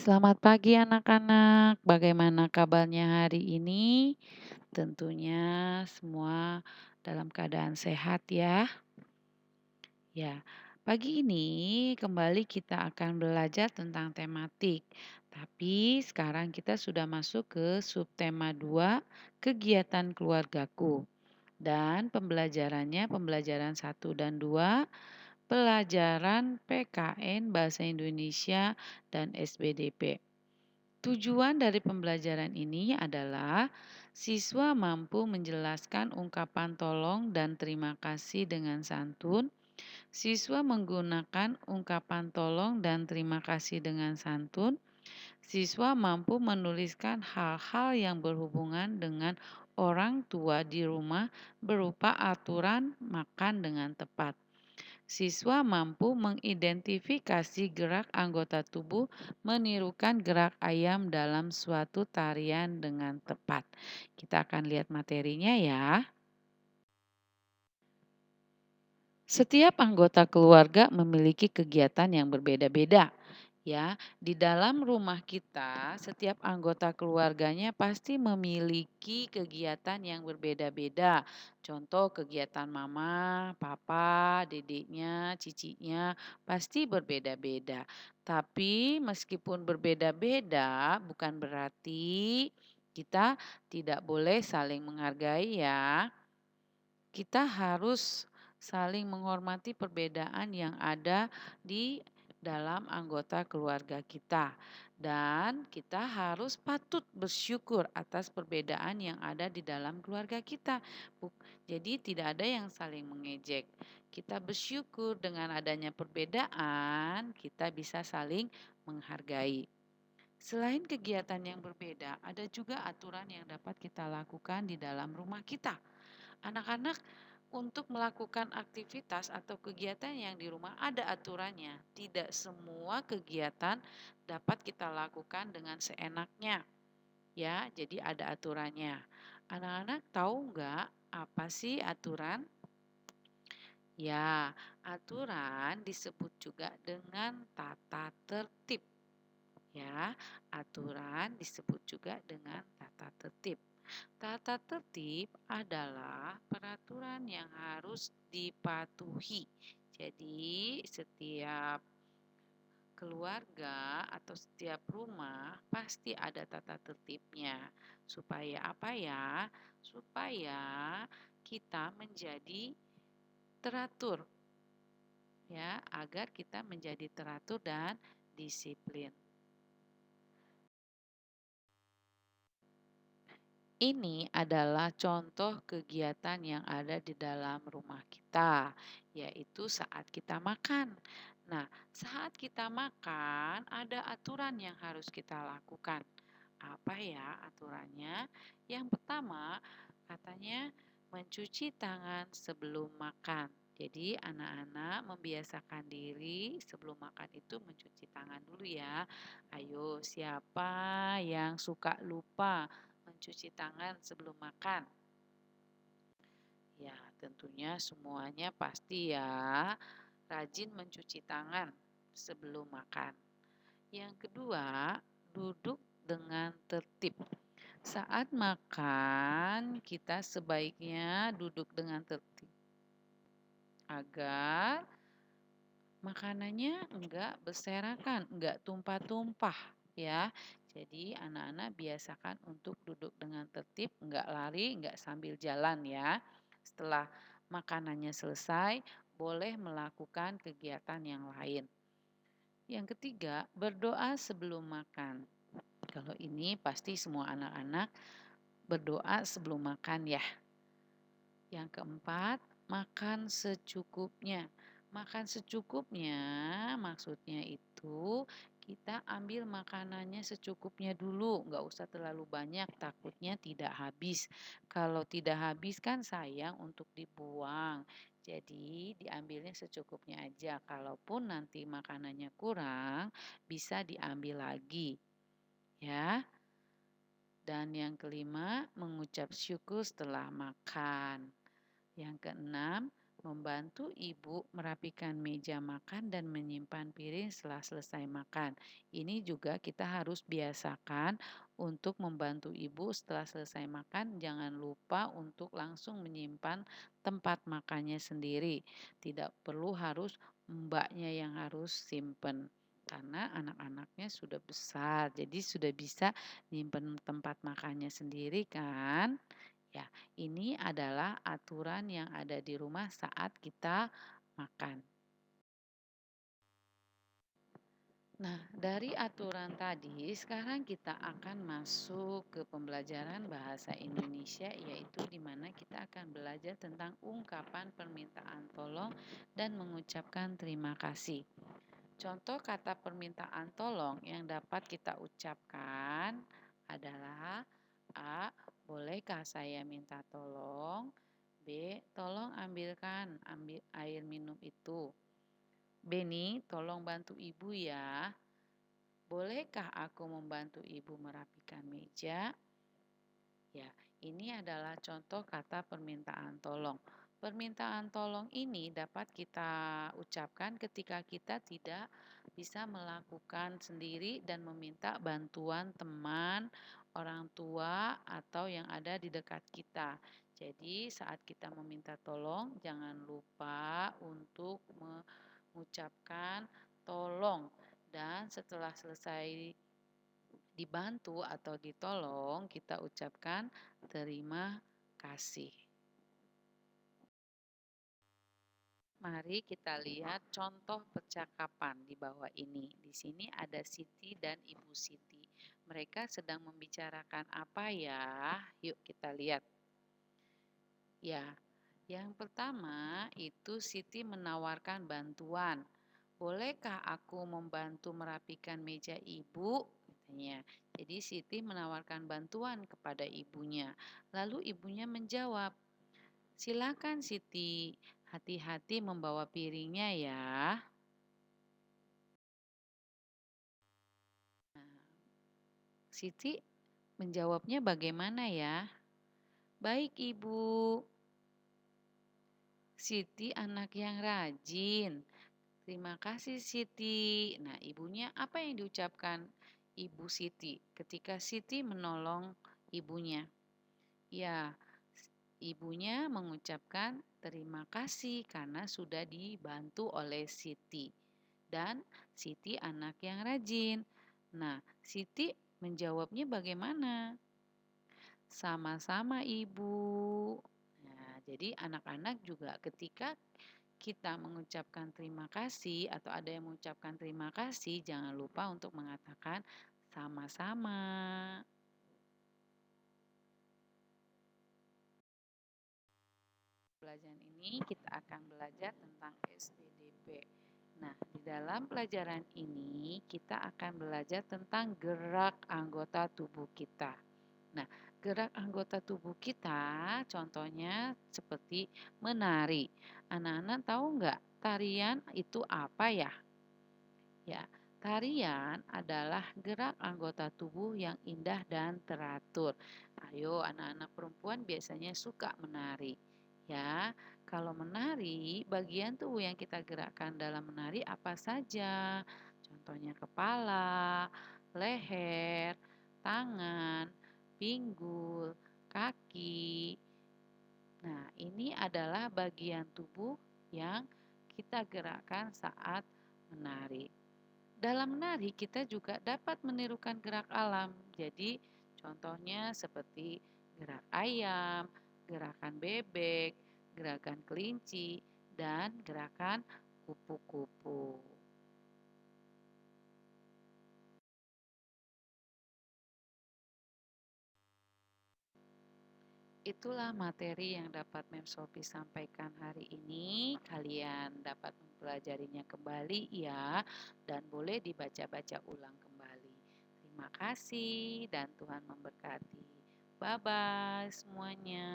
Selamat pagi anak-anak, bagaimana kabarnya hari ini? Tentunya semua dalam keadaan sehat ya. Ya, pagi ini kembali kita akan belajar tentang tematik. Tapi sekarang kita sudah masuk ke subtema 2, kegiatan keluargaku. Dan pembelajarannya pembelajaran 1 dan 2, pelajaran PKN Bahasa Indonesia dan SBDP. Tujuan dari pembelajaran ini adalah siswa mampu menjelaskan ungkapan tolong dan terima kasih dengan santun. Siswa menggunakan ungkapan tolong dan terima kasih dengan santun. Siswa mampu menuliskan hal-hal yang berhubungan dengan orang tua di rumah berupa aturan makan dengan tepat. Siswa mampu mengidentifikasi gerak anggota tubuh menirukan gerak ayam dalam suatu tarian dengan tepat. Kita akan lihat materinya ya. Setiap anggota keluarga memiliki kegiatan yang berbeda-beda. Ya, di dalam rumah kita, setiap anggota keluarganya pasti memiliki kegiatan yang berbeda-beda. Contoh kegiatan mama, papa, dedeknya, cicinya pasti berbeda-beda. Tapi meskipun berbeda-beda, bukan berarti kita tidak boleh saling menghargai ya. Kita harus saling menghormati perbedaan yang ada di dalam anggota keluarga kita. Dan kita harus patut bersyukur atas perbedaan yang ada di dalam keluarga kita. Jadi tidak ada yang saling mengejek. Kita bersyukur dengan adanya perbedaan, kita bisa saling menghargai. Selain kegiatan yang berbeda, ada juga aturan yang dapat kita lakukan di dalam rumah kita. Anak-anak untuk melakukan aktivitas atau kegiatan yang di rumah ada aturannya. Tidak semua kegiatan dapat kita lakukan dengan seenaknya. Ya, jadi ada aturannya. Anak-anak tahu nggak apa sih aturan? Ya, aturan disebut juga dengan tata tertib. Ya, aturan disebut juga dengan tata tertib. Tata tertib adalah peraturan yang harus dipatuhi. Jadi, setiap keluarga atau setiap rumah pasti ada tata tertibnya. Supaya apa ya? Supaya kita menjadi teratur. Ya, agar kita menjadi teratur dan disiplin. Ini adalah contoh kegiatan yang ada di dalam rumah kita, yaitu saat kita makan. Nah, saat kita makan, ada aturan yang harus kita lakukan. Apa ya aturannya? Yang pertama, katanya mencuci tangan sebelum makan. Jadi, anak-anak membiasakan diri sebelum makan itu mencuci tangan dulu ya. Ayo, siapa yang suka lupa mencuci tangan sebelum makan? Ya, tentunya semuanya pasti ya rajin mencuci tangan sebelum makan. Yang kedua, duduk dengan tertib. Saat makan, kita sebaiknya duduk dengan tertib agar makanannya enggak berserakan, enggak tumpah-tumpah ya. Jadi anak-anak biasakan untuk duduk dengan tertib, enggak lari, enggak sambil jalan ya. Setelah makanannya selesai, boleh melakukan kegiatan yang lain. Yang ketiga, berdoa sebelum makan. Kalau ini pasti semua anak-anak berdoa sebelum makan ya. Yang keempat, makan secukupnya. Makan secukupnya maksudnya itu kita ambil makanannya secukupnya dulu, nggak usah terlalu banyak, takutnya tidak habis. Kalau tidak habis kan sayang untuk dibuang. Jadi diambilnya secukupnya aja. Kalaupun nanti makanannya kurang, bisa diambil lagi. Ya. Dan yang kelima, mengucap syukur setelah makan. Yang keenam, Membantu ibu merapikan meja makan dan menyimpan piring setelah selesai makan. Ini juga kita harus biasakan untuk membantu ibu setelah selesai makan. Jangan lupa untuk langsung menyimpan tempat makannya sendiri. Tidak perlu harus mbaknya yang harus simpen. Karena anak-anaknya sudah besar, jadi sudah bisa nyimpen tempat makannya sendiri kan. Ya, ini adalah aturan yang ada di rumah saat kita makan. Nah, dari aturan tadi, sekarang kita akan masuk ke pembelajaran bahasa Indonesia, yaitu di mana kita akan belajar tentang ungkapan permintaan tolong dan mengucapkan terima kasih. Contoh kata permintaan tolong yang dapat kita ucapkan adalah A. Bolehkah saya minta tolong? B. Tolong ambil air minum itu. Beni, tolong bantu ibu ya. Bolehkah aku membantu ibu merapikan meja? Ya, ini adalah contoh kata permintaan tolong. Permintaan tolong ini dapat kita ucapkan ketika kita tidak bisa melakukan sendiri dan meminta bantuan teman, orang tua, atau yang ada di dekat kita. Jadi, saat kita meminta tolong, jangan lupa untuk mengucapkan tolong. Dan setelah selesai dibantu atau ditolong, kita ucapkan terima kasih. Mari kita lihat contoh percakapan di bawah ini. Di sini ada Siti dan Ibu Siti. Mereka sedang membicarakan apa ya? Yuk kita lihat. Ya, yang pertama itu Siti menawarkan bantuan. Bolehkah aku membantu merapikan meja ibu? Katanya. Jadi Siti menawarkan bantuan kepada ibunya. Lalu ibunya menjawab, silakan Siti, hati-hati membawa piringnya ya. Nah, Siti menjawabnya bagaimana ya? Baik ibu, Siti anak yang rajin. Terima kasih Siti. Nah, ibunya apa yang diucapkan Ibu Siti ketika Siti menolong ibunya? Ya, ibunya mengucapkan terima kasih karena sudah dibantu oleh Siti. Dan Siti anak yang rajin. Nah, Siti menjawabnya bagaimana? Sama-sama Ibu. Nah, jadi anak-anak juga ketika kita mengucapkan terima kasih atau ada yang mengucapkan terima kasih, jangan lupa untuk mengatakan sama-sama. Pelajaran ini kita akan belajar tentang SPDP. Nah, di dalam pelajaran ini kita akan belajar tentang gerak anggota tubuh kita. Nah, gerak anggota tubuh kita contohnya seperti menari. Anak-anak tahu nggak tarian itu apa ya? Ya, tarian adalah gerak anggota tubuh yang indah dan teratur. Ayo, anak-anak perempuan biasanya suka menari. Ya, kalau menari, bagian tubuh yang kita gerakkan dalam menari apa saja? Contohnya kepala, leher, tangan, pinggul, kaki. Nah, ini adalah bagian tubuh yang kita gerakkan saat menari. Dalam menari kita juga dapat menirukan gerak alam. Jadi contohnya seperti gerak ayam, gerakan bebek, gerakan kelinci, dan gerakan kupu-kupu. Itulah materi yang dapat Mem Sophie sampaikan hari ini. Kalian dapat mempelajarinya kembali ya, dan boleh dibaca-baca ulang kembali. Terima kasih dan Tuhan memberkati. Bye-bye semuanya.